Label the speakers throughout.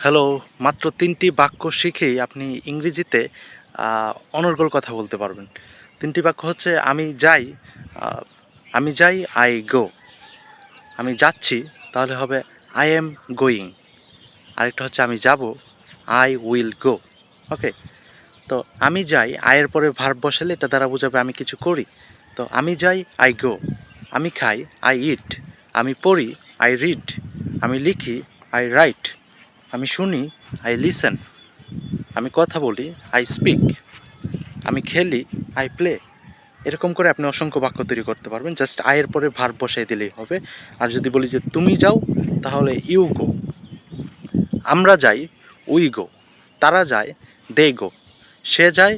Speaker 1: Hello, মাত্র ৩টি বাক্য শিখেই আপনি ইংরেজিতে অনর্গল কথা বলতে পারবেন। ৩টি বাক্য হচ্ছে আমি যাই, আই গো। আমি যাচ্ছি তাহলে হবে আই অ্যাম গোয়িং। আরেকটা হচ্ছে আমি যাব, আই উইল গো। ওকে? তো আমি যাই, আয়ের পরে ভার্ব বসালে এটা দ্বারা বোঝাবে আমি কিছু করি। তো আমি যাই, আই গো। আমি খাই, আই ইট। আমি পড়ি, আই রিড। আমি লিখি, আই রাইট। আমি শুনি, আই লিসেন। আমি কথা বলি, আই স্পিক। আমি খেলি, আই প্লে। এরকম করে আপনি অসংখ্য বাক্য তৈরি করতে পারবেন, জাস্ট আয়ের পরে ভার্ব বসাই দিলেই হবে। আর যদি বলি যে তুমি যাও, তাহলে ইউ গো। আমরা যাই, উই গো। তারা যায়, দে গো। সে যায়,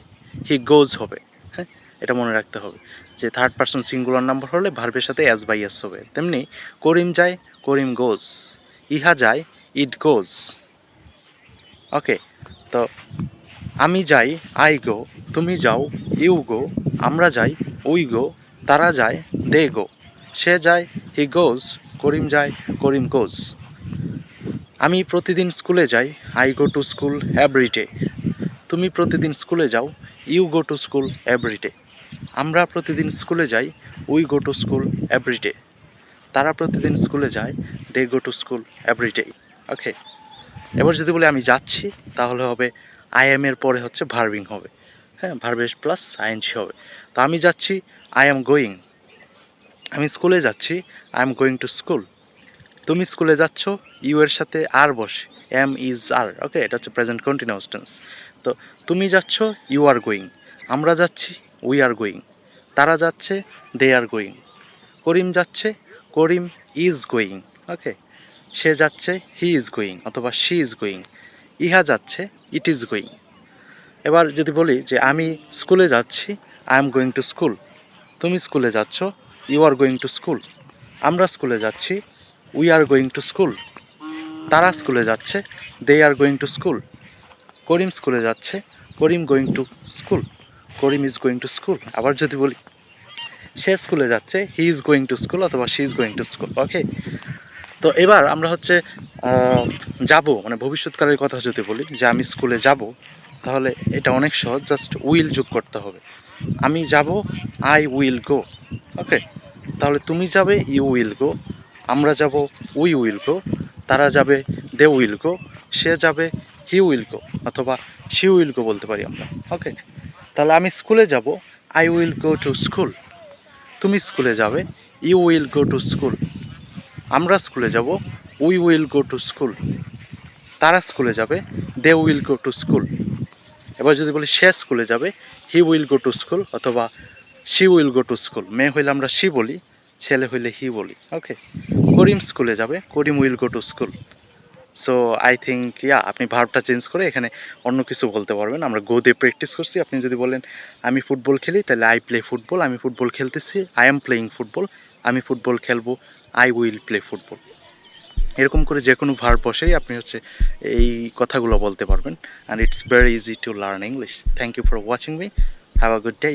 Speaker 1: হি গোজ হবে। হ্যাঁ, এটা মনে রাখতে হবে যে থার্ড পারসন সিঙ্গুলার নাম্বার হলে ভার্বের সাথে অ্যাজ বাই এস হবে। তেমনি করিম যায়, করিম গোজ। ইহা যায়, ইট গোজ। ওকে? তো আমি যাই, আই গো। তুমি যাও, ইউ গো। আমরা যাই, উই গো। তারা যায়, দে গো। সে যায়, হি গোজ। করিম যায়, করিম গোজ। আমি প্রতিদিন স্কুলে যাই, I go to school every day. তুমি প্রতিদিন স্কুলে যাও, you go to school every day. আমরা প্রতিদিন স্কুলে যাই, we go to school every day. তারা প্রতিদিন স্কুলে যায়, they go to school every day. Okay? এবার যদি বলি আমি যাচ্ছি, তাহলে হবে আই এম এর পরে হচ্ছে ভার্বিং হবে। হ্যাঁ, ভার্বের প্লাস আইএনজি হবে। তো আমি যাচ্ছি, আই এম গোয়িং। আমি স্কুলে যাচ্ছি, I am going to school. তুমি স্কুলে যাচ্ছ, ইউ এর সাথে আর বসে, এম ইজ আর। ওকে? এটা হচ্ছে প্রেজেন্ট কন্টিনিউয়াস টেন্স। তো তুমি যাচ্ছ, ইউ আর গোয়িং। আমরা যাচ্ছি, উই আর গোয়িং। তারা যাচ্ছে, দে আর গোয়িং। করিম যাচ্ছে, করিম ইজ গোয়িং। ওকে? সে যাচ্ছে, হি ইজ গোয়িং অথবা শি ইজ গোয়িং। ইহা যাচ্ছে, ইট ইজ গোয়িং। এবার যদি বলি যে আমি স্কুলে যাচ্ছি, I am going to school. তুমি স্কুলে যাচ্ছ, you are going to school. আমরা স্কুলে যাচ্ছি, we are going to school. তারা স্কুলে যাচ্ছে, they are going to school. Karim স্কুলে যাচ্ছে, Karim going to school. Karim is going to school. আবার যদি বলি সে স্কুলে যাচ্ছে, he is going to school অথবা she is going to school. Okay? তো এবার আমরা হচ্ছে যাব, মানে ভবিষ্যৎকালের কথা যদি বলি যে আমি স্কুলে যাব, তাহলে এটা অনেক সহজ, জাস্ট উইল যোগ করতে হবে। আমি যাব, আই উইল গো। ওকে? তাহলে তুমি যাবে, ইউ উইল গো। আমরা যাব, উই উইল গো। তারা যাবে, দে উইল গো। সে যাবে, হি উইল গো অথবা শি উইল গো বলতে পারি আমরা। ওকে? তাহলে আমি স্কুলে যাব, I will go to school. তুমি স্কুলে যাবে, you will go to school. আমরা স্কুলে যাব, we will go to school. তারা স্কুলে যাবে, they will go to school. এবার যদি বলি সে স্কুলে যাবে, he will go to school অথবা she will go to school. মেয়ে হইলে আমরা শি বলি, ছেলে হইলে হি বলি। ওকে? করিম স্কুলে যাবে, Karim will go to school. So I think আপনি ভার্বটা চেঞ্জ করে এখানে অন্য কিছু বলতে পারবেন। আমরা গো দিয়ে প্র্যাকটিস করছি। আপনি যদি বলেন আমি ফুটবল খেলি, তাহলে আই প্লে ফুটবল। আমি ফুটবল খেলতেছি, আই এম প্লেয়িং ফুটবল। আমি ফুটবল খেলবো, আই উইল প্লে ফুটবল। এরকম করে যে কোনো ভার্ব বসেই আপনি হচ্ছে এই কথাগুলো বলতে পারবেন। And it's very easy to learn English. Thank you for watching me. Have a good day.